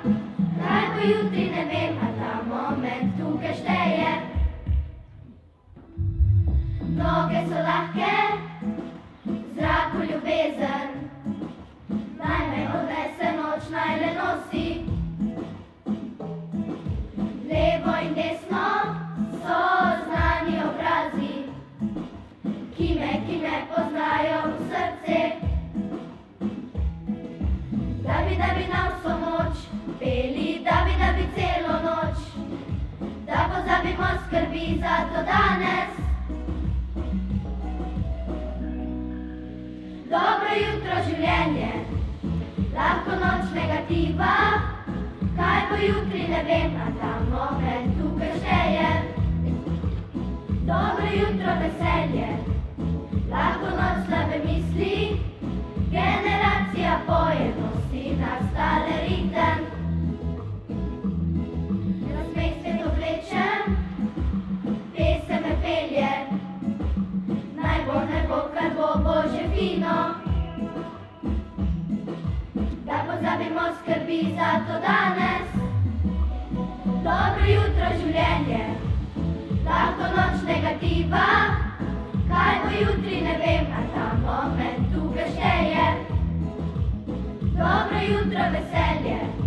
Kaj bo jutri, ne vem, a ta moment tukaj šteje. Noge so lahke, v zraku ljubezen, naj me odnese noč, naj le nosi. Levo in desno so znani obrazi, ki me poznajo v srce. Da bi na vso moč peli, da bi celo noč, da pozabimo skrbi za to danes. Dobro jutro, življenje, lahko noč negativa. Kaj bo jutri, ne vem, a ta moment tukaj šteje. Dobro jutro, veselje, lahko noč slabe misli. Generacija poje, nosi nas stale ritem. Nasmeh spet oblečem, pesem me pelje. Naj bo, kar bo že fino. Da pozabimo skrbi za to danes. Dobro jutro, življenje, lahko noč negativa. Kaj bo jutri, ne vem, a ta moment tukaj šteje. Dobro jutro, veselje.